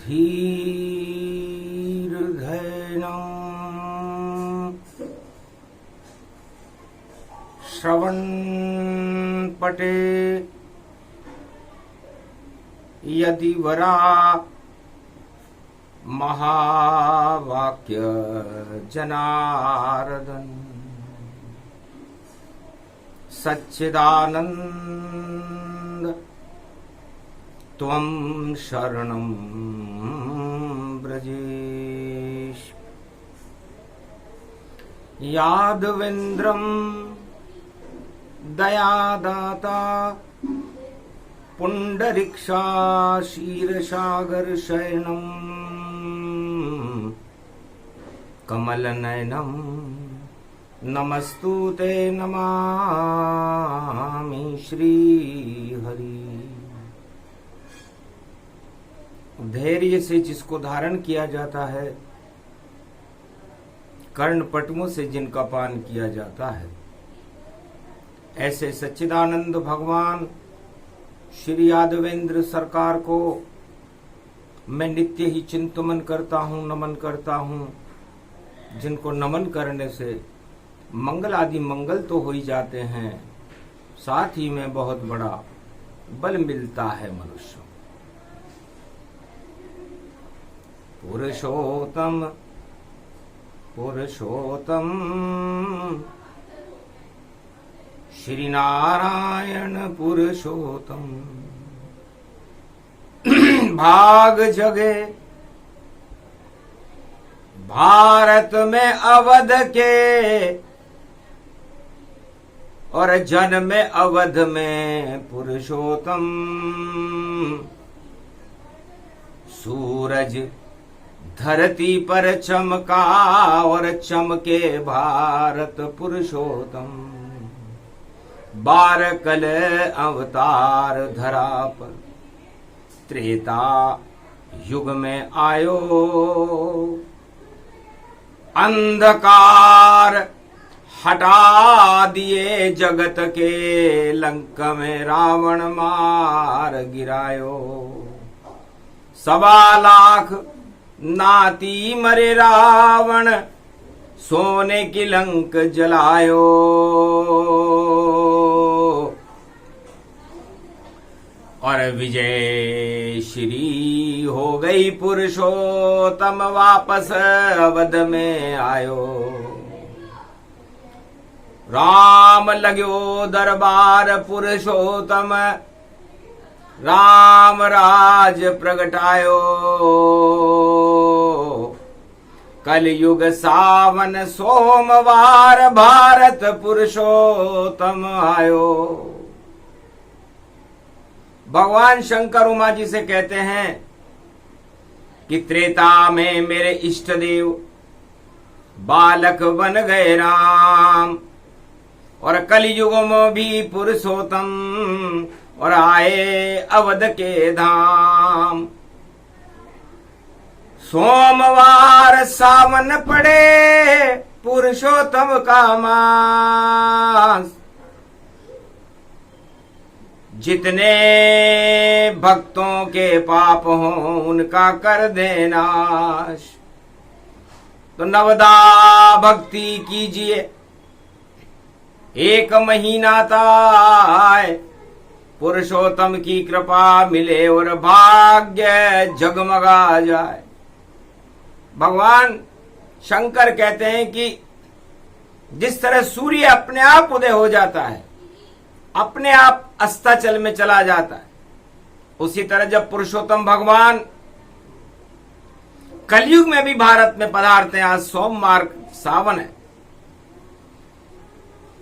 धीर्घैनं श्रवणपटे यदि वरा महावाक्य जनार्दन सच्चिदानंद त्वं शरणं ब्रजेश। यादवेन्द्रं दयादाता पुंडरीक्षा क्षीरसागर शयनं कमलनयनं नमस्तुते नमामि श्रीहरि। धैर्य से जिसको धारण किया जाता है, कर्णपटुओं से जिनका पान किया जाता है, ऐसे सच्चिदानंद भगवान श्री यादवेंद्र सरकार को मैं नित्य ही चिंतन करता हूँ, नमन करता हूँ, जिनको नमन करने से मंगल आदि मंगल तो हो ही जाते हैं, साथ ही में बहुत बड़ा बल मिलता है मनुष्य। पुरुषोत्तम पुरुषोत्तम श्री नारायण पुरुषोत्तम भाग जगे भारत में अवध के और जन में अवध में पुरुषोत्तम। सूरज धरती पर चमका और चमके भारत पुरुषोत्तम। 12 कल अवतार धरा पर त्रेता युग में आयो। अंधकार हटा दिए जगत के, लंका में रावण मार गिरायो। 1.25 लाख नाती मरे रावण, सोने की लंक जलायो। और विजय श्री हो गई पुरुषोत्तम, वापस अवध में आयो। राम लाग्यो दरबार पुरुषोत्तम, राम राज प्रगटायो। कलयुग सावन सोमवार, भारत पुरुषोत्तम आयो। भगवान शंकर उमा जी से कहते हैं कि त्रेता में मेरे इष्ट देव बालक बन गए राम, और कलयुग में भी पुरुषोत्तम और आए अवध के धाम। सोमवार सावन पड़े पुरुषोत्तम का मास, जितने भक्तों के पाप हों उनका कर दे नाश। तो नवदा भक्ति कीजिए, 1 महीना ताए, पुरुषोत्तम की कृपा मिले और भाग्य जगमगा जाए। भगवान शंकर कहते हैं कि जिस तरह सूर्य अपने आप उदय हो जाता है, अपने आप अस्ताचल में चला जाता है, उसी तरह जब पुरुषोत्तम भगवान कलयुग में भी भारत में पधारते हैं, आज सोमवार सावन है,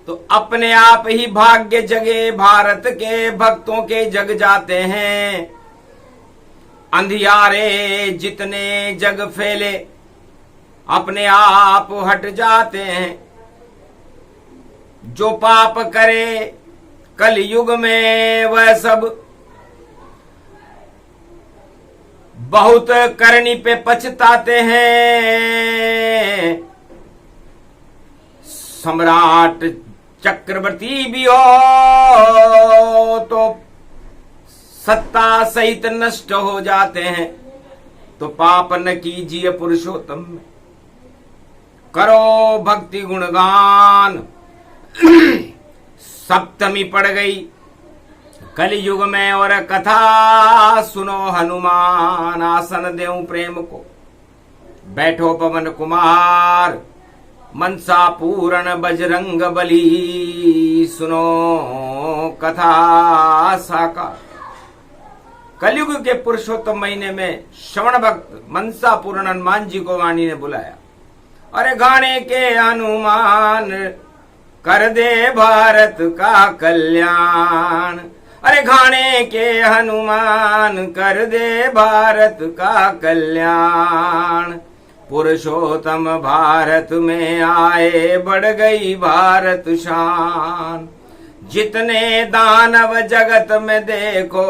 तो अपने आप ही भाग्य जगे भारत के भक्तों के जग जाते हैं। अंधियारे जितने जग फैले अपने आप हट जाते हैं। जो पाप करे कलयुग में वह सब बहुत करनी पे पछताते हैं। सम्राट चक्रवर्ती भी हो तो सत्ता सहित नष्ट हो जाते हैं। तो पाप न कीजिए पुरुषोत्तम में, करो भक्ति गुणगान। सप्तमी पड़ गई कलयुग में और कथा सुनो हनुमान, आसन देऊं प्रेम को, बैठो पवन कुमार, मनसा पूर्ण बजरंग बली, सुनो कथा साकार। कलयुग के पुरुषोत्तम महीने में श्रवण भक्त मनसा पूर्ण हनुमान जी को वाणी ने बुलाया। अरे गाने के हनुमान कर दे भारत का कल्याण, अरे घाने के हनुमान कर दे भारत का कल्याण। पुरुषोत्तम भारत में आए बढ़ गई भारत शान, जितने दानव जगत में देखो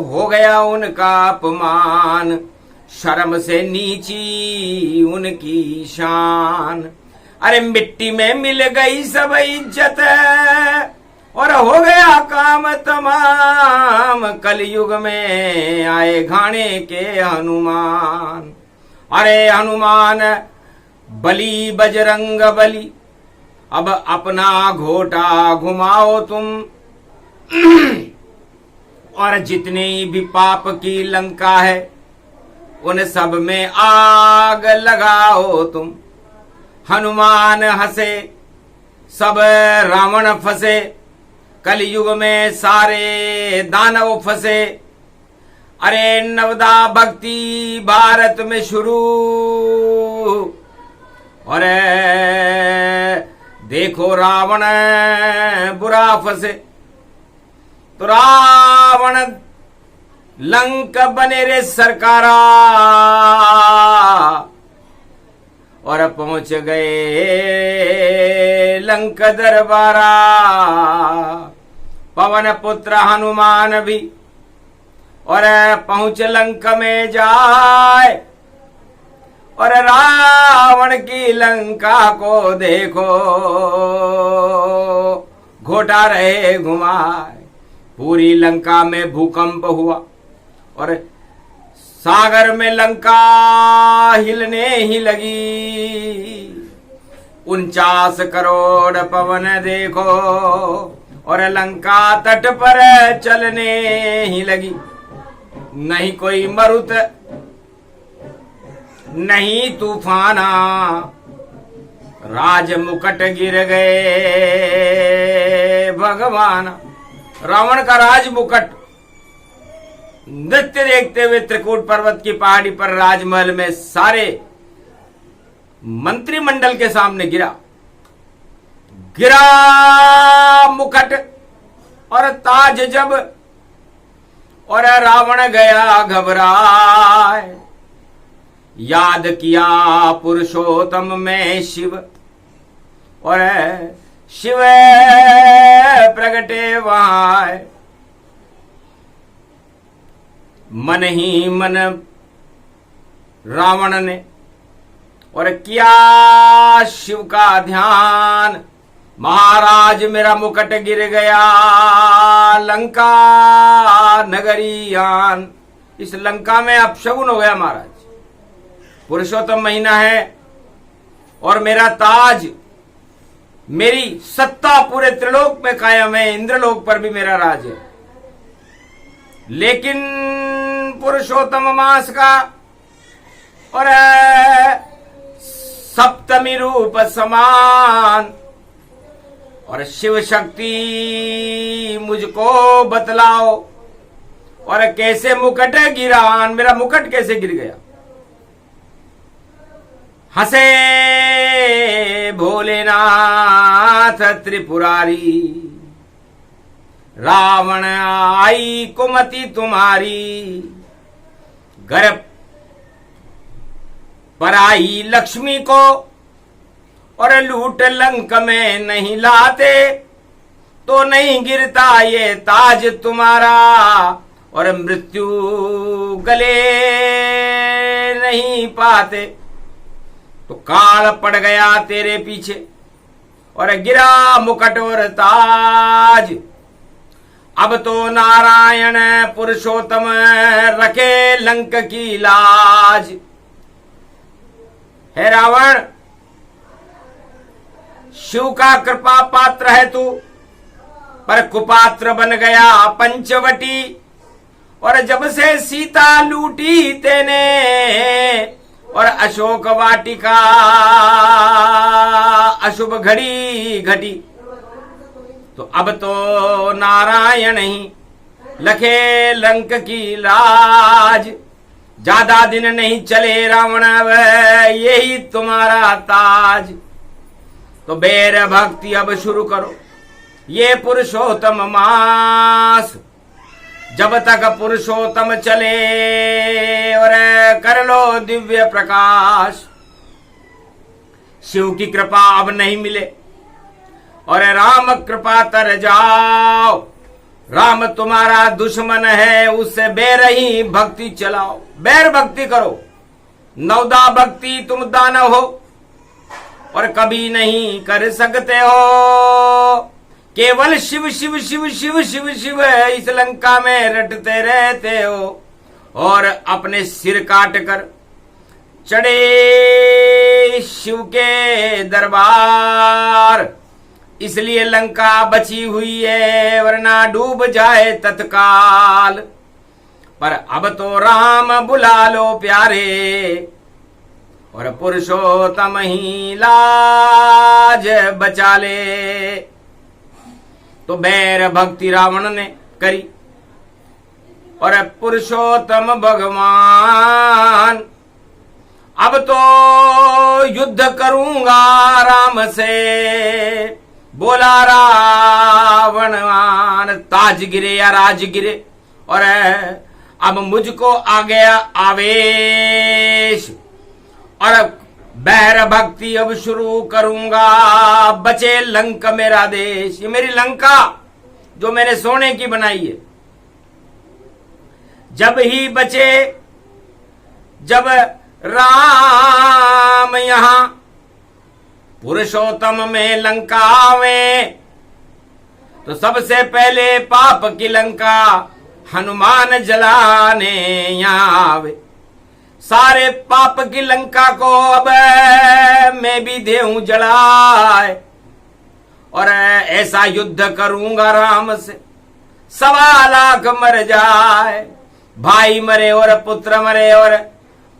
हो गया उनका अपमान, शर्म से नीची उनकी शान। अरे मिट्टी में मिल गई सब इज्जत और हो गया काम तमाम, कलयुग में आए घाने के हनुमान। अरे हनुमान बली बजरंग बली, अब अपना घोटा घुमाओ तुम, और जितनी भी पाप की लंका है उन सब में आग लगाओ तुम। हनुमान हंसे सब रावण फंसे, कलयुग में सारे दानव फंसे। अरे नवदा भक्ति भारत में शुरू, और देखो रावण बुरा फंसे, तो रावण लंक बने रे सरकारा, और पहुंच गए लंक दरबारा। पवन पुत्र हनुमान भी और पहुंच लंक में जाए, और रावण की लंका को देखो घोटा रहे घुमाए। पूरी लंका में भूकंप हुआ और सागर में लंका हिलने ही लगी। 49 करोड़ पवन देखो और लंका तट पर चलने ही लगी। नहीं कोई मरुत नहीं तूफाना, राज मुकुट गिर गए भगवान। रावण का राज मुकुट नृत्य देखते हुए त्रिकूट पर्वत की पहाड़ी पर राजमहल में सारे मंत्रिमंडल के सामने गिरा मुकुट और ताज जब, और रावण गया घबराए। याद किया पुरुषोत्तम में शिव, और शिव प्रगटे वहां। मन ही मन रावण ने और किया शिव का ध्यान। महाराज मेरा मुकुट गिर गया लंका नगरियान। इस लंका में अपशगुन हो गया महाराज। पुरुषोत्तम महीना है और मेरा ताज, मेरी सत्ता पूरे त्रिलोक में कायम है, इंद्रलोक पर भी मेरा राज है। लेकिन पुरुषोत्तम मास का और सप्तमी रूप समान, और शिव शक्ति मुझको बतलाओ, और कैसे मुकुट गिरान, मेरा मुकुट कैसे गिर गया। हंसे भोलेनाथ त्रिपुरारी, रावण आई कुमति तुम्हारी। घर पर आई लक्ष्मी को और लूट लंक में नहीं लाते, तो नहीं गिरता ये ताज तुम्हारा, और मृत्यु गले नहीं पाते। तो काल पड़ गया तेरे पीछे और गिरा मुकुट और ताज। अब तो नारायण पुरुषोत्तम रखे लंक की लाज। हे रावण, शिव का कृपा पात्र है तू, पर कुपात्र बन गया पंचवटी। और जब से सीता लूटी तेने और अशोक वाटिका अशुभ घड़ी घटी, तो अब तो नारायण ही लखे लंक की लाज। ज्यादा दिन नहीं चले रावण, यही तुम्हारा ताज। तो बैर भक्ति अब शुरू करो, ये पुरुषोत्तम मास। जब तक पुरुषोत्तम चले और कर लो दिव्य प्रकाश। शिव की कृपा अब नहीं मिले और राम कृपा तर जाओ। राम तुम्हारा दुश्मन है, उससे बैर ही भक्ति चलाओ। बैर भक्ति करो, नवदा भक्ति तुम दानव हो और कभी नहीं कर सकते हो। केवल शिव शिव शिव शिव शिव शिव इस लंका में रटते रहते हो और अपने सिर काट कर चढ़े शिव के दरबार। इसलिए लंका बची हुई है, वरना डूब जाए तत्काल। पर अब तो राम बुला लो प्यारे और पुरुषोत्तम ही लाज बचा ले। तो बैर भक्ति रावण ने करी और पुरुषोत्तम भगवान, अब तो युद्ध करूंगा राम से, बोला रावण। ताज गिरे या राज गिरे और अब मुझको आ गया आवेश और बैर भक्ति अब शुरू करूंगा। बचे लंक मेरा देश, ये मेरी लंका जो मैंने सोने की बनाई है। जब ही बचे जब राम यहां पुरुषोत्तम में लंका आवे, तो सबसे पहले पाप की लंका हनुमान जलाने यहां आवे। सारे पाप की लंका को अब मैं भी देऊं जलाए और ऐसा युद्ध करूंगा राम से, 1.25 लाख मर जाए। भाई मरे और पुत्र मरे और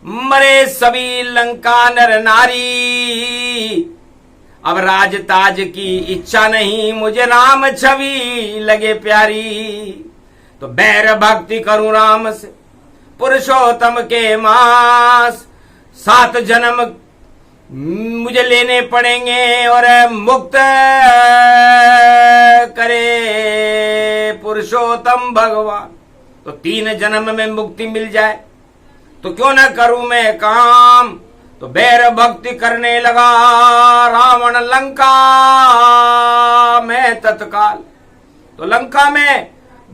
मरे सभी लंका नर नारी। अब राज ताज की इच्छा नहीं, मुझे राम छवि लगे प्यारी। तो बैर भक्ति करूं राम से पुरुषोत्तम के मास। 7 जन्म मुझे लेने पड़ेंगे और मुक्त करे पुरुषोत्तम भगवान। तो 3 जन्म में मुक्ति मिल जाए तो क्यों न करूं मैं काम। तो बैर भक्ति करने लगा रावण लंका में तत्काल। तो लंका में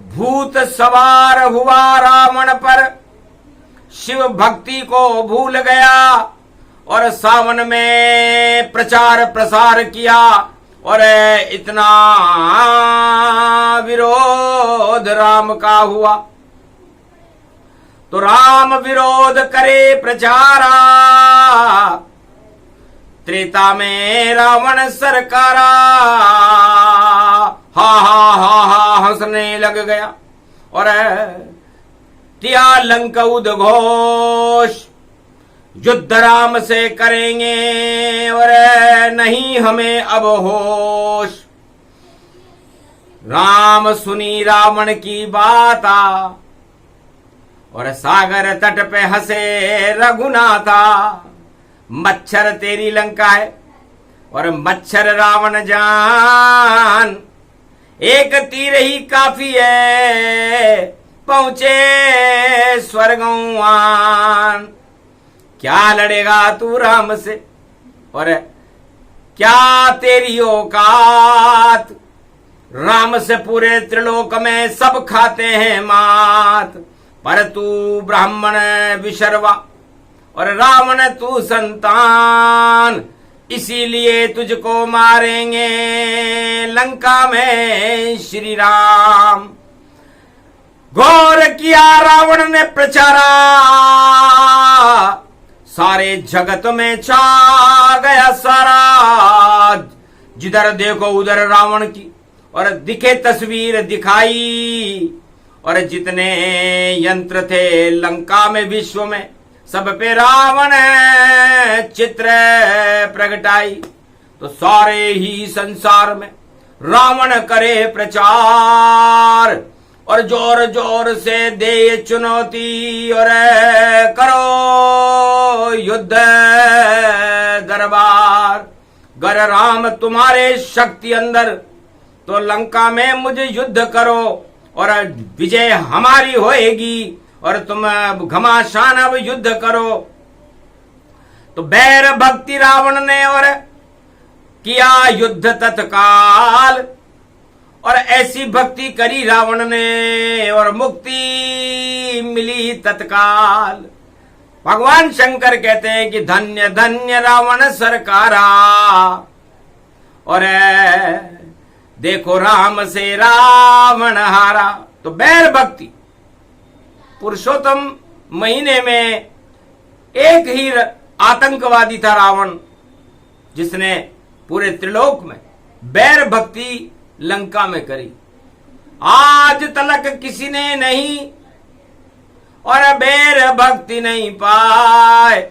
भूत सवार हुआ रावण पर, शिव भक्ति को भूल गया और सावन में प्रचार प्रसार किया और इतना विरोध राम का हुआ। तो राम विरोध करे प्रचारा, त्रेता में रावण सरकारा। हा हा हा हा हंसने लग गया और किया लंक उद्घोष, युद्ध राम से करेंगे और नहीं हमें अब होश। राम सुनी रावण की बात और सागर तट पे हंसे रघुनाथा। मच्छर तेरी लंका है और मच्छर रावण जान, एक तीर ही काफी है पहुंचे स्वर्गवान। क्या लड़ेगा तू राम से और क्या तेरी औकात। राम से पूरे त्रिलोक में सब खाते हैं मात, पर तू ब्राह्मण विशर्वा और रावण तू संतान। इसीलिए तुझको मारेंगे लंका में श्री राम। किया रावण ने प्रचारा, सारे जगत में छा गया सारा। जिधर देखो उधर रावण की और दिखे तस्वीर दिखाई, और जितने यंत्र थे लंका में विश्व में सब पे रावण चित्र प्रगटाई। तो सारे ही संसार में रावण करे प्रचार, और जोर जोर से दे चुनौती, और करो युद्ध दरबार। गर राम तुम्हारे शक्ति अंदर तो लंका में मुझे युद्ध करो, और विजय हमारी होएगी, और तुम घमासान अब युद्ध करो। तो बैर भक्ति रावण ने और किया युद्ध तत्काल, और ऐसी भक्ति करी रावण ने और मुक्ति मिली तत्काल। भगवान शंकर कहते हैं कि धन्य धन्य रावण सरकारा, और देखो राम से रावण हारा। तो बैर भक्ति, पुरुषोत्तम महीने में एक ही आतंकवादी था रावण, जिसने पूरे त्रिलोक में बैर भक्ति लंका में करी। आज तलक किसी ने नहीं और बैर भक्ति नहीं पाए।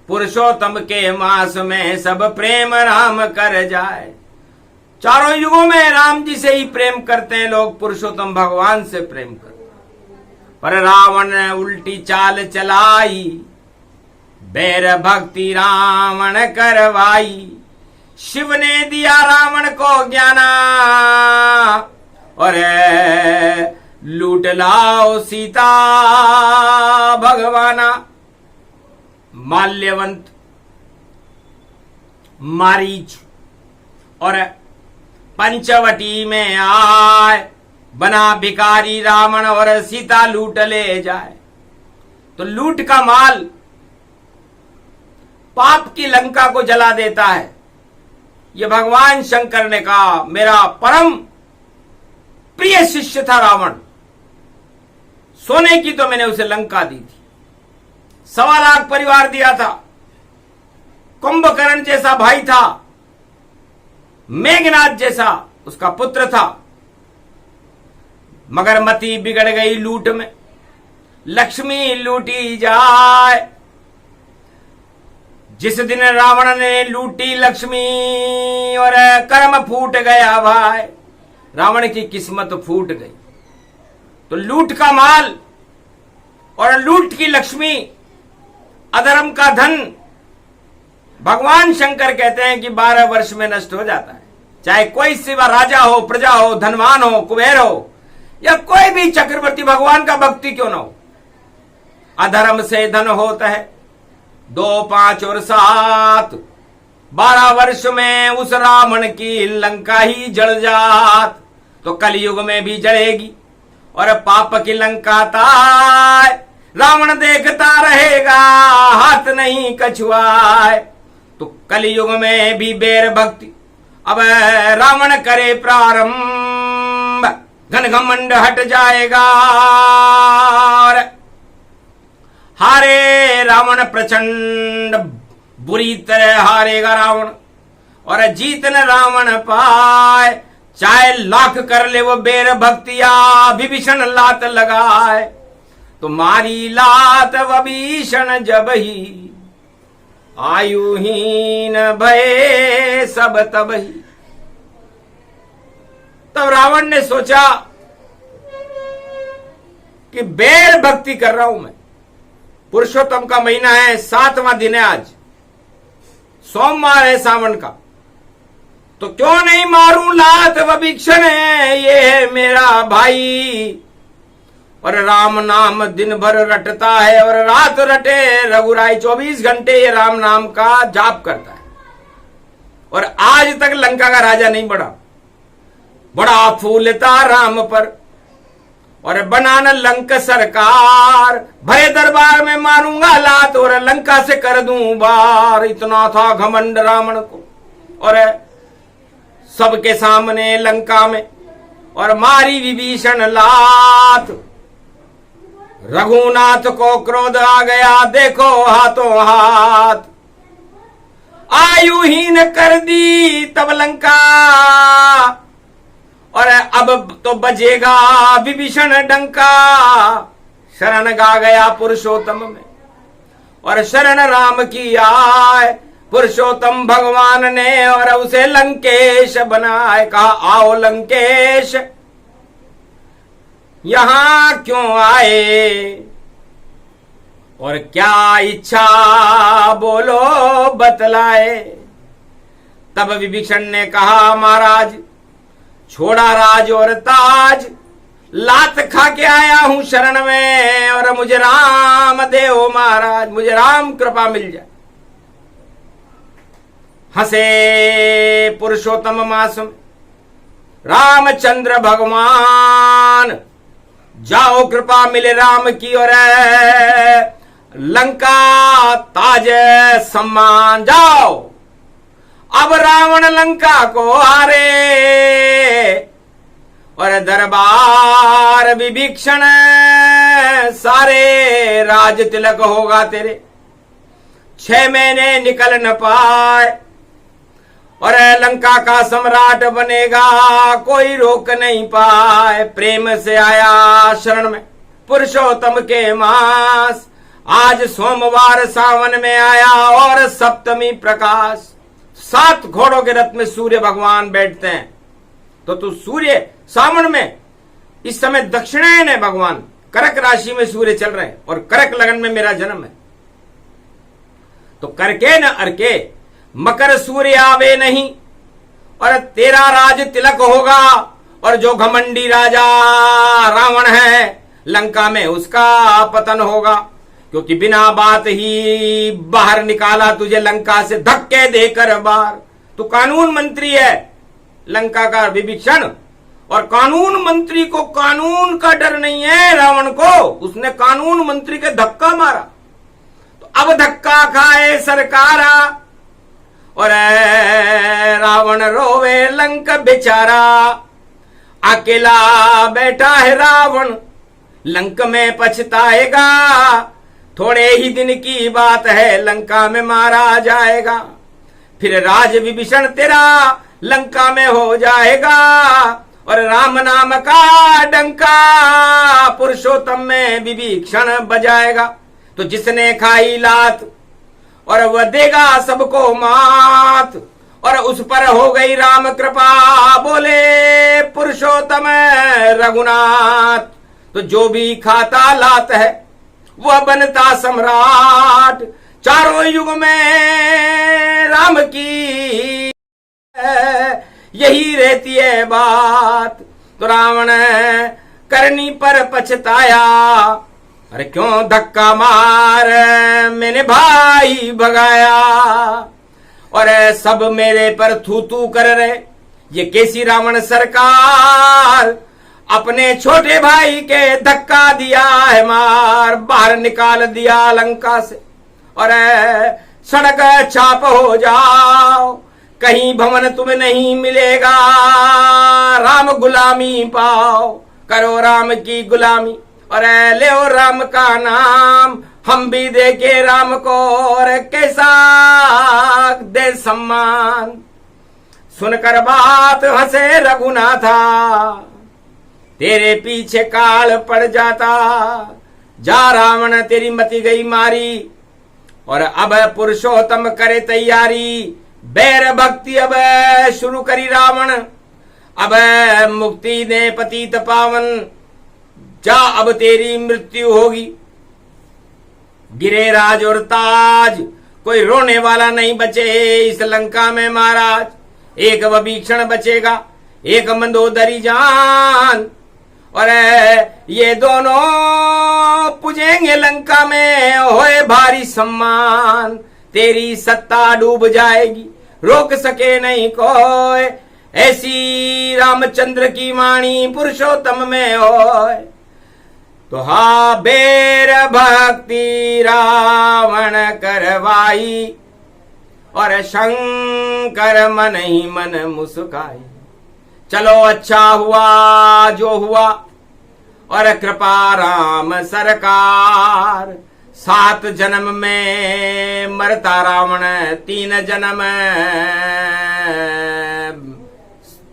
पुरुषोत्तम के मास में सब प्रेम राम कर जाए। चारों युगों में राम जी से ही प्रेम करते हैं लोग, पुरुषोत्तम भगवान से प्रेम करते हैं। पर रावण ने उल्टी चाल चलाई, बैर भक्ति रावण करवाई। शिव ने दिया रावण को ज्ञाना, और लूट लाओ सीता भगवाना। माल्यवंत, मारीच और पंचवटी में आए, बना भिखारी रावण और सीता लूट ले जाए। तो लूट का माल पाप की लंका को जला देता है। ये भगवान शंकर ने कहा, मेरा परम प्रिय शिष्य था रावण, सोने की तो मैंने उसे लंका दी थी, 1.25 लाख परिवार दिया था, कुंभकर्ण जैसा भाई था, मेघनाथ जैसा उसका पुत्र था, मगर मति बिगड़ गई लूट में, लक्ष्मी लूटी जाए। जिस दिन रावण ने लूटी लक्ष्मी और कर्म फूट गया भाई, रावण की किस्मत फूट गई। तो लूट का माल और लूट की लक्ष्मी, अधर्म का धन, भगवान शंकर कहते हैं कि 12 वर्ष में नष्ट हो जाता है। चाहे कोई सिवा राजा हो, प्रजा हो, धनवान हो, कुबेर हो, या कोई भी चक्रवर्ती भगवान का भक्ति क्यों न हो, अधर्म से धन होता है। 2, 5 और 7, 12 वर्ष में उस रावण की लंका ही जल जात। तो कलयुग में भी जलेगी और पाप की लंका ताय, रावण देखता रहेगा हाथ नहीं कछुआए। तो कलयुग में भी बैर भक्ति अब रावण करे प्रारंभ, घन घमंड हट जाएगा और हारे रावण प्रचंड बुरी तरह हारेगा रावण, और जीतन रावण पाए। चाहे लाख कर ले वो बैर भक्तिया, विभीषण लात लगाए। तो मारी लात विभीषण जब ही, आयुहीन भय सब तब ही। तब रावण ने सोचा कि बैर भक्ति कर रहा हूं मैं, पुरुषोत्तम का महीना है, 7वां दिन है आज, सोमवार है सावन का, तो क्यों नहीं मारूं लात विभीषण है, ये है मेरा भाई। और राम नाम दिन भर रटता है और रात रटे रघुराई, 24 घंटे ये राम नाम का जाप करता है। और आज तक लंका का राजा नहीं बढ़ा, बड़ा फूलता राम पर, और बनाना लंका सरकार, भय दरबार में मारूंगा लात और लंका से कर दूं बार। इतना था घमंड रावण को, और सबके सामने लंका में और मारी विभीषण लात। रघुनाथ को क्रोध आ गया, देखो हाथों हाथ आयुहीन कर दी तब लंका, और अब तो बजेगा विभीषण डंका। शरण गा गया पुरुषोत्तम में, और शरण राम की आए पुरुषोत्तम भगवान ने, और उसे लंकेश बनाए। कहा आओ लंकेश यहां क्यों आए, और क्या इच्छा बोलो बतलाए। तब विभीषण ने कहा महाराज छोड़ा राज और ताज, लात खा के आया हूं शरण में, और मुझे राम देओ महाराज, मुझे राम कृपा मिल जाए। हंसे पुरुषोत्तम मास में रामचंद्र भगवान, जाओ कृपा मिले राम की, और लंका ताज सम्मान। जाओ अब रावण लंका को हारे, और दरबार विभीषण सारे, राज तिलक होगा तेरे 6 महीने निकल न पाए, और लंका का सम्राट बनेगा कोई रोक नहीं पाए। प्रेम से आया शरण में पुरुषोत्तम के मास, आज सोमवार सावन में आया और सप्तमी प्रकाश। 7 घोड़ों के रथ में सूर्य भगवान बैठते हैं, तो तू सूर्य सावन में इस समय दक्षिणायन है भगवान, कर्क राशि में सूर्य चल रहे हैं, और कर्क लगन में मेरा जन्म है, तो करके न अरके मकर सूर्य आवे नहीं, और तेरा राज तिलक होगा। और जो घमंडी राजा रावण है लंका में, उसका पतन होगा, क्योंकि बिना बात ही बाहर निकाला तुझे लंका से धक्के देकर बाहर। तू कानून मंत्री है लंका का विभीषण, और कानून मंत्री को कानून का डर नहीं है रावण को, उसने कानून मंत्री के धक्का मारा। तो अब धक्का खाए सरकारा, और रावण रोवे लंक बेचारा। अकेला बैठा है रावण लंक में पछताएगा, थोड़े ही दिन की बात है लंका में मारा जाएगा। फिर राज विभीषण तेरा लंका में हो जाएगा, और राम नाम का डंका पुरुषोत्तम में विभीषण बजाएगा। तो जिसने खाई लात और वह देगा सबको मात, और उस पर हो गई राम कृपा, बोले पुरुषोत्तम रघुनाथ। तो जो भी खाता लात है वह बनता सम्राट, चारों युग में राम की यही रहती है बात। तो रावण करनी पर पछताया, अरे क्यों धक्का मार मैंने भाई भगाया, और सब मेरे पर थू थू कर रहे, ये कैसी रावण सरकार, अपने छोटे भाई के धक्का दिया है मार, बाहर निकाल दिया लंका से। और सड़क छाप हो जाओ, कहीं भवन तुम्हें नहीं मिलेगा, राम गुलामी पाओ, करो राम की गुलामी, और ले राम का नाम, हम भी देखे राम को, और कैसा दे सम्मान। सुनकर बात हंसे रघुनाथा, तेरे पीछे काल पड़ जाता, जा रावण तेरी मति गई मारी। और अब पुरुषोत्तम करे तैयारी, बैर भक्ति अब शुरू करी रावण, अब मुक्ति दे पतित पावन, जा अब तेरी मृत्यु होगी। गिरे राज और ताज, कोई रोने वाला नहीं बचे इस लंका में महाराज, एक विभीषण बचेगा, एक मंदोदरी जान, और ये दोनों पूजेंगे लंका में, होए भारी सम्मान, तेरी सत्ता डूब जाएगी, रोक सके नहीं कोई, ऐसी रामचंद्र की वाणी पुरुषोत्तम में होए। तो हा बेर भक्ति रावण करवाई, और शंकर मन ही मन मुस्काई। चलो अच्छा हुआ जो हुआ, और कृपा राम सरकार। 7 जन्म में मरता रावण, 3 जन्म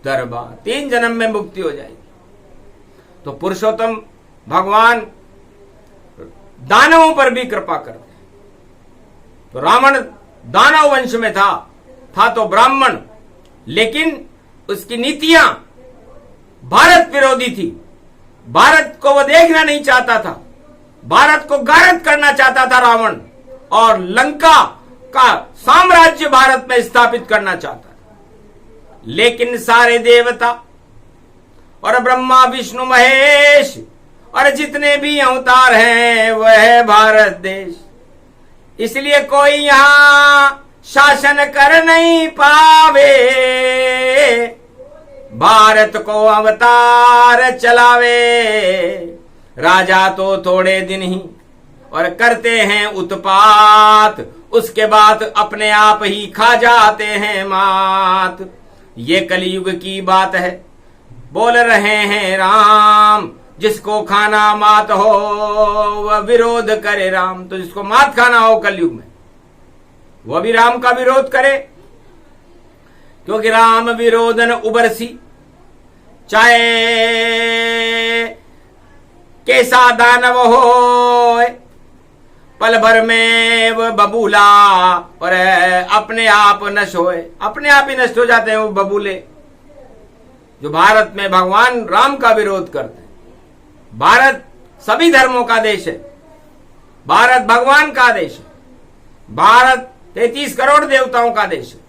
दरबार, 3 जन्म में मुक्ति हो जाएगी। तो पुरुषोत्तम भगवान दानवों पर भी कृपा करते हैं। तो रावण दानव वंश में था तो ब्राह्मण, लेकिन उसकी नीतियां भारत विरोधी थी। भारत को वो देखना नहीं चाहता था, भारत को गारद करना चाहता था रावण, और लंका का साम्राज्य भारत में स्थापित करना चाहता था। लेकिन सारे देवता और ब्रह्मा विष्णु महेश और जितने भी अवतार हैं वह है भारत देश, इसलिए कोई यहां शासन कर नहीं पावे, भारत को अवतार चलावे। राजा तो थोड़े दिन ही और करते हैं उत्पात, उसके बाद अपने आप ही खा जाते हैं मात। ये कलयुग की बात है, बोल रहे हैं राम, जिसको खाना मात हो वह विरोध करे राम। तो जिसको मात खाना हो कलयुग में वह भी राम का विरोध करे, क्योंकि राम विरोधन उबरसी, चाहे कैसा दानव हो, पल भर में वह बबूला और अपने आप नष्ट होए। अपने आप ही नष्ट हो जाते हैं वो बबूले जो भारत में भगवान राम का विरोध करते हैं। भारत सभी धर्मों का देश है, भारत भगवान का देश है, भारत 33 करोड़ देवताओं का देश है,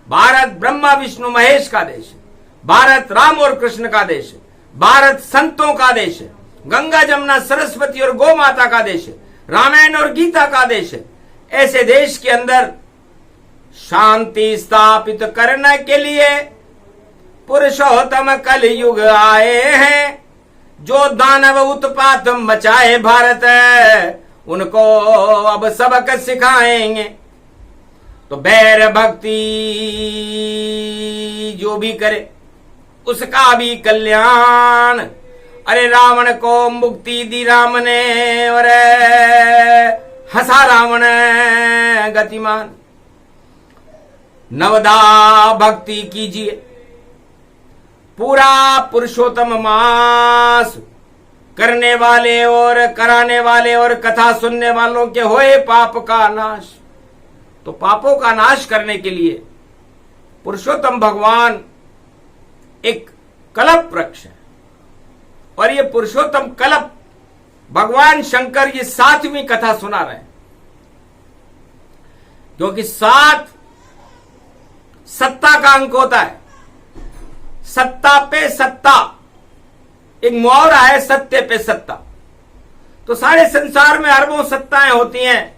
भारत ब्रह्मा विष्णु महेश का देश है, भारत राम और कृष्ण का देश है, भारत संतों का देश है, गंगा जमुना सरस्वती और गौ माता का देश है, रामायण और गीता का देश है। ऐसे देश के अंदर शांति स्थापित करने के लिए पुरुषोत्तम कलयुग आए हैं। जो दानव उत्पात मचाए भारत, उनको अब सबक सिखाएंगे। तो बैर भक्ति जो भी करे उसका भी कल्याण। अरे रावण को मुक्ति दी राम ने, और हंसा रावण गतिमान। नवदा भक्ति कीजिए, पूरा पुरुषोत्तम मास करने वाले और कराने वाले और कथा सुनने वालों के होए पाप का नाश। तो पापों का नाश करने के लिए पुरुषोत्तम भगवान एक कल्प वृक्ष है, और ये पुरुषोत्तम कल्प भगवान शंकर ये 7वीं कथा सुना रहे हैं, क्योंकि 7 सत्ता का अंक होता है। सत्ता पे सत्ता, एक मुहावरा है, सत्य पे सत्ता। तो सारे संसार में अरबों सत्ताएं होती हैं,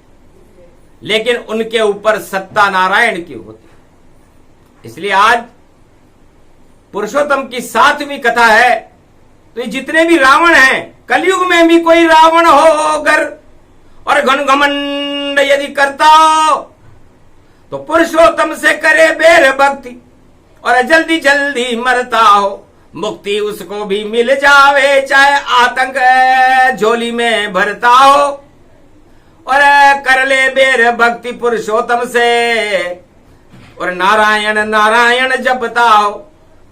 लेकिन उनके ऊपर सत्ता नारायण की होती है। इसलिए आज पुरुषोत्तम की 7वीं कथा है। तो ये जितने भी रावण हैं, कलयुग में भी कोई रावण हो अगर और घन घमंड यदि करता हो, तो पुरुषोत्तम से करे बेर भक्ति और जल्दी जल्दी मरता हो, मुक्ति उसको भी मिल जावे, चाहे आतंक झोली में भरता हो। और कर ले बेर भक्ति पुरुषोत्तम से, और नारायण नारायण जपता हो,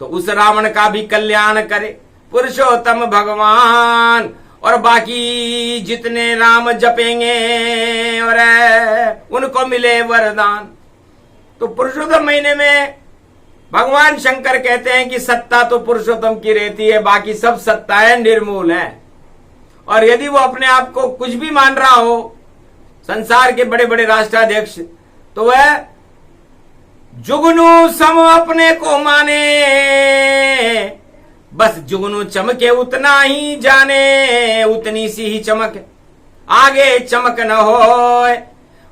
तो उस रावण का भी कल्याण करे पुरुषोत्तम भगवान। और बाकी जितने राम जपेंगे और उनको मिले वरदान। तो पुरुषोत्तम महीने में भगवान शंकर कहते हैं कि सत्ता तो पुरुषोत्तम की रहती है, बाकी सब सत्ताएं निर्मूल हैं। और यदि वो अपने आप को कुछ भी मान रहा हो, संसार के बड़े बड़े राष्ट्राध्यक्ष, तो वह जुगनू सम अपने को माने, बस जुगनू चमके उतना ही जाने, उतनी सी ही चमक, आगे चमक न होए।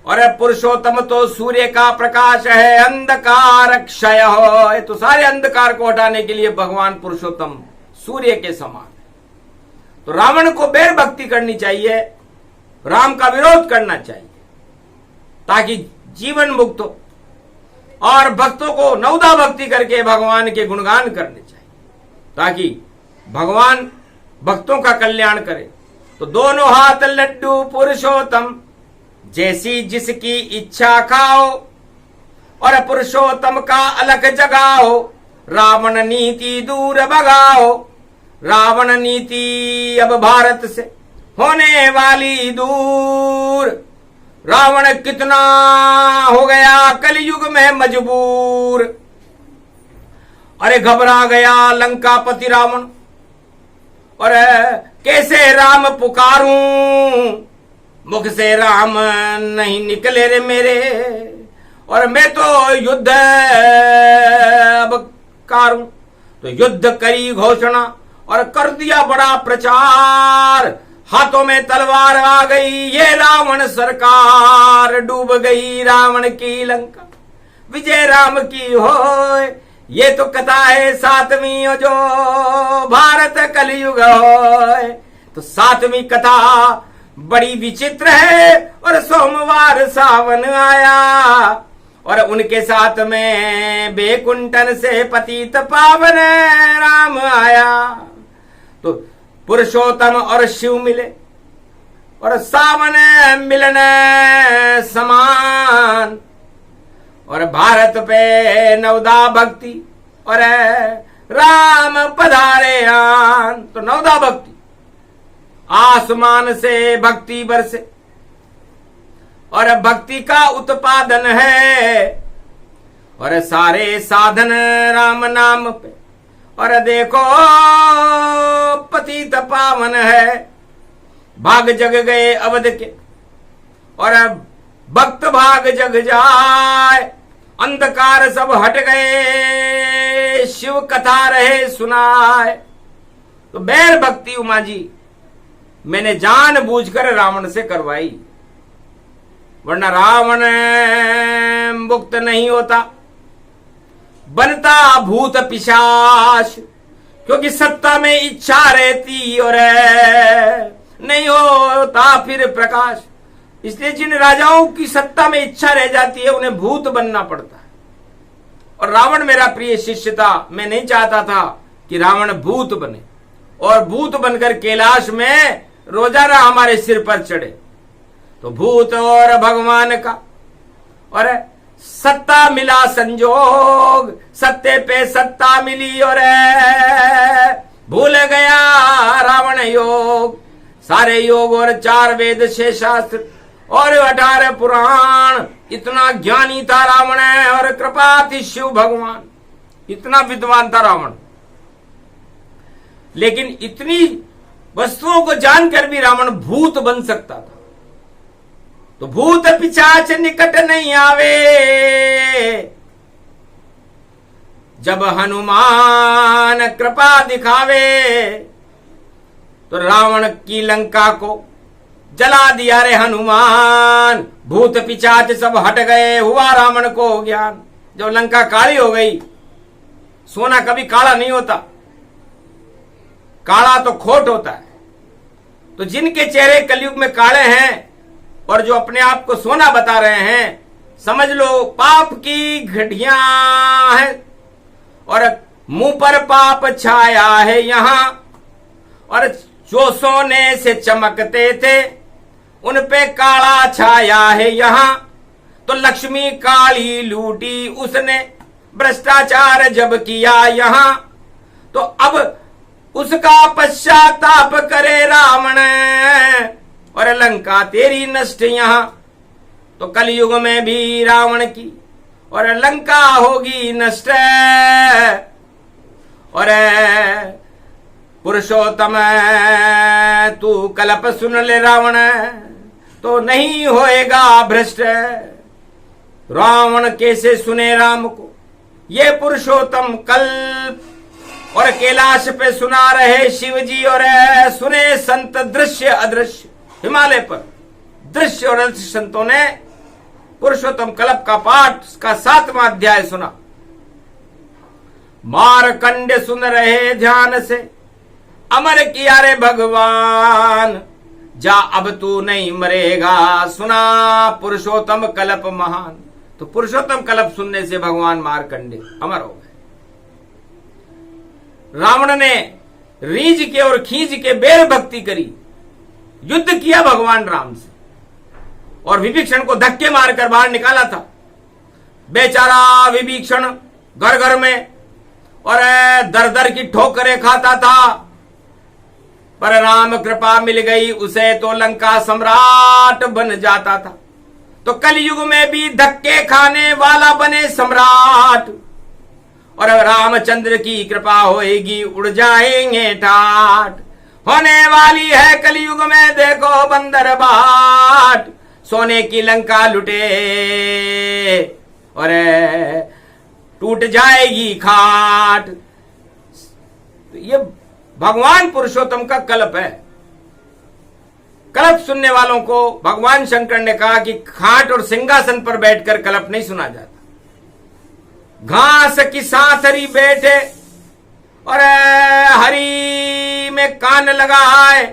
और पुरुषोत्तम तो सूर्य का प्रकाश है, अंधकार क्षय हो। तो सारे अंधकार को हटाने के लिए भगवान पुरुषोत्तम सूर्य के समान है। तो रावण को बैर भक्ति करनी चाहिए, राम का विरोध करना चाहिए, ताकि जीवन मुक्त हो। और भक्तों को नवदा भक्ति करके भगवान के गुणगान करने चाहिए, ताकि भगवान भक्तों का कल्याण करे। तो दोनों हाथ लड्डू पुरुषोत्तम, जैसी जिसकी इच्छा खाओ, और पुरुषोत्तम का अलख जगाओ, रावण नीति दूर भगाओ। रावण नीति अब भारत से होने वाली दूर, रावण कितना हो गया कलयुग में मजबूर। अरे घबरा गया लंकापति रावण, और कैसे राम पुकारूं, मुख से राम नहीं निकले रे मेरे, और मैं तो युद्ध अब कारूं। तो युद्ध करी घोषणा और कर दिया बड़ा प्रचार, हाथों में तलवार आ गई ये रावण सरकार, डूब गई रावण की लंका, विजय राम की होए। ये तो कथा है सातवीं जो भारत कलयुग होए। तो सातवीं कथा बड़ी विचित्र है, और सोमवार सावन आया, और उनके साथ में बेकुंठन से पतित पावन राम आया। तो पुरुषोत्तम और शिव मिले, और सावन मिलन समान, और भारत पे नवदा भक्ति, और राम पधारे आन। तो नवदा भक्ति, आसमान से भक्ति बरसे, और भक्ति का उत्पादन है, और सारे साधन राम नाम पे, और देखो पतित पावन है। भाग जग गए अवध के, और भक्त भाग जग जाए, अंधकार सब हट गए, शिव कथा रहे सुनाए। तो बैर भक्ति उमा जी मैंने जानबूझकर रावण से करवाई, वरना रावण मुक्त नहीं होता, बनता भूत पिशाच, क्योंकि सत्ता में इच्छा रहती और नहीं होता फिर प्रकाश। इसलिए जिन राजाओं की सत्ता में इच्छा रह जाती है उन्हें भूत बनना पड़ता है। और रावण मेरा प्रिय शिष्य था, मैं नहीं चाहता था कि रावण भूत बने, और भूत बनकर कैलाश में रोजाना हमारे सिर पर चढ़े। तो भूत और भगवान का और सत्ता मिला संजोग, सत्ते पे सत्ता मिली और भूल गया रावण योग। सारे योग और 4 वेद 6 शास्त्र और 18 पुराण, इतना ज्ञानी था रावण और कृपा थी शिव भगवान, इतना विद्वान था रावण। लेकिन इतनी वस्तुओं को जानकर भी रावण भूत बन सकता था। तो भूत पिशाच निकट नहीं आवे, जब हनुमान कृपा दिखावे। तो रावण की लंका को जला दिया रे हनुमान, भूत पिशाच सब हट गए, हुआ रावण को ज्ञान। जब लंका काली हो गई, सोना कभी काला नहीं होता, काला तो खोट होता है। तो जिनके चेहरे कलयुग में काले हैं और जो अपने आप को सोना बता रहे हैं, समझ लो पाप की घड़ियां हैं और मुंह पर पाप छाया है यहां। और जो सोने से चमकते थे उन पे काला छाया है यहां। तो लक्ष्मी काली लूटी उसने, भ्रष्टाचार जब किया यहां। तो अब उसका पश्चाताप करे रावण और लंका तेरी नष्ट यहां। तो कलयुग में भी रावण की और लंका होगी नष्ट। और पुरुषोत्तम तू कल्प सुन ले रावण, तो नहीं होएगा भ्रष्ट। रावण कैसे सुने राम को, ये पुरुषोत्तम कल्प। और कैलाश पे सुना रहे शिव जी और सुने संत दृश्य अदृश्य। हिमालय पर दृश्य और अदृश्य संतों ने पुरुषोत्तम कल्प का पाठ का 7वां अध्याय सुना। मारकंड सुन रहे ध्यान से, अमर किया रे भगवान। जा अब तू नहीं मरेगा, सुना पुरुषोत्तम कल्प महान। तो पुरुषोत्तम कल्प सुनने से भगवान मारकंडे अमर हो गए। रावण ने रीझ के और खींच के बेर भक्ति करी, युद्ध किया भगवान राम से और विभीषण को धक्के मारकर बाहर निकाला था। बेचारा विभीषण घर घर में और दर दर की ठोकरें खाता था, पर राम कृपा मिल गई उसे तो लंका सम्राट बन जाता था। तो कलयुग में भी धक्के खाने वाला बने सम्राट, और रामचंद्र की कृपा होएगी उड़ जाएंगे ठाट। होने वाली है कलयुग में देखो बंदर बाट, सोने की लंका लुटे और टूट जाएगी खाट। ये भगवान पुरुषोत्तम का कल्प है। कल्प सुनने वालों को भगवान शंकर ने कहा कि खाट और सिंहासन पर बैठकर कल्प नहीं सुना जाता। घास की साथरी बैठे और हरि में कान लगाए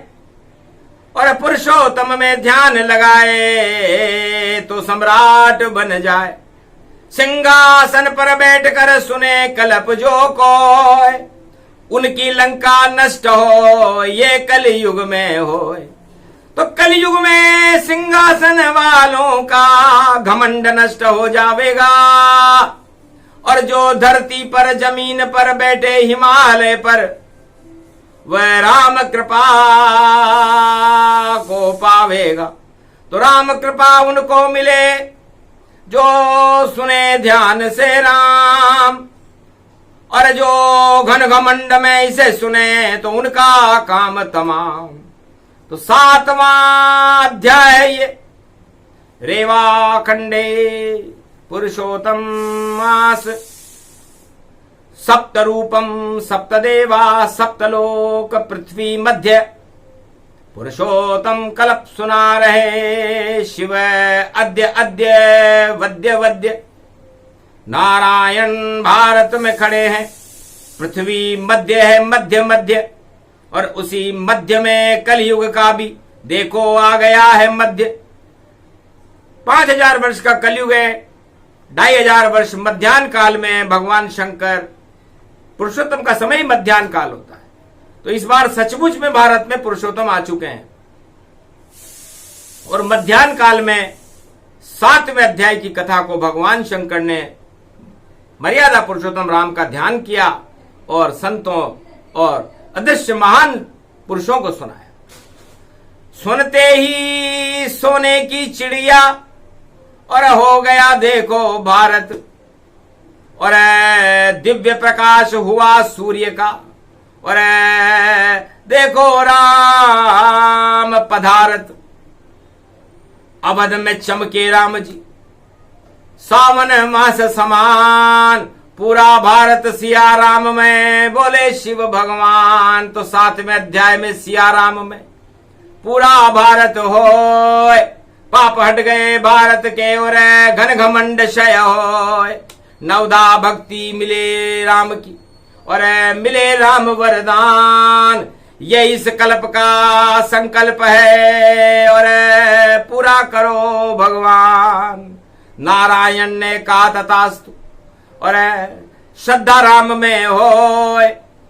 और पुरुषोत्तम में ध्यान लगाए तो सम्राट बन जाए। सिंहासन पर बैठकर सुने कल्प जो कोय, उनकी लंका नष्ट हो ये कलयुग में होए। तो कलयुग में सिंहासन वालों का घमंड नष्ट हो जाएगा, और जो धरती पर जमीन पर बैठे हिमालय पर वह राम कृपा को पावेगा। तो राम कृपा उनको मिले जो सुने ध्यान से राम, और जो घन घमंड में इसे सुने तो उनका काम तमाम। तो 7वां अध्याय ये रेवा खंडे पुरुषोत्तम मास, सप्त रूपम सप्त देवा सप्तलोक पृथ्वी मध्य। पुरुषोत्तम कल्प सुना रहे शिव अद्य अद्य वद्य वद्य। नारायण भारत में खड़े हैं, पृथ्वी मध्य है मध्य मध्य, और उसी मध्य में कलयुग का भी देखो आ गया है मध्य। 5000 वर्ष का कलयुग है, 2500 वर्ष मध्यान्ह काल में भगवान शंकर पुरुषोत्तम का समय मध्यान्ह काल होता है। तो इस बार सचमुच में भारत में पुरुषोत्तम आ चुके हैं, और मध्यान्ह काल में 7वें अध्याय की कथा को भगवान शंकर ने मर्यादा पुरुषोत्तम राम का ध्यान किया और संतों और अदृश्य महान पुरुषों को सुनाया। सुनते ही सोने की चिड़िया और हो गया देखो भारत, और दिव्य प्रकाश हुआ सूर्य का, और देखो राम पधारत। अवध में चमके राम जी सावन मास समान, पूरा भारत सिया राम में बोले शिव भगवान। तो 7वें अध्याय में सिया राम में पूरा भारत होए, पाप हट गए भारत के और घन घमंड क्षय होए। नवदा भक्ति मिले राम की और मिले राम वरदान, ये इस कल्प का संकल्प है और पूरा करो भगवान। नारायण ने कहा तथास्तु, और श्रद्धा राम में होए,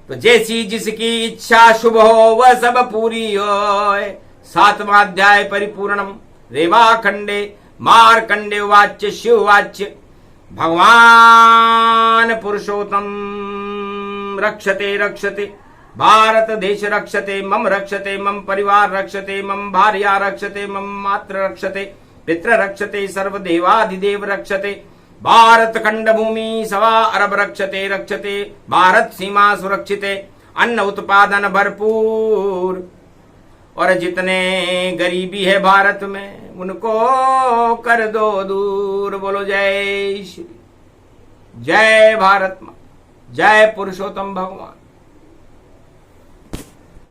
तो जैसी जिसकी इच्छा शुभ हो वह सब पूरी होए। 7वां अध्याय परिपूर्णम रेवा खंडे मार्कंडे वाच्य शिव वाच्य। भगवान पुरुषोत्तम रक्षते रक्षते भारत देश रक्षते मम रक्षते मम परिवार रक्षते मम भार्या रक्षते मम मात्र रक्षते पितृ रक्षते सर्वदेवाधिदेव रक्षते। भारत खंड भूमि सवा अरब रक्षते रक्षते। भारत सीमा सुरक्षिते, अन्न उत्पादन भरपूर, और जितने गरीबी है भारत में उनको कर दो दूर। बोलो जय श्री, जय भारत मां, जय पुरुषोत्तम भगवान।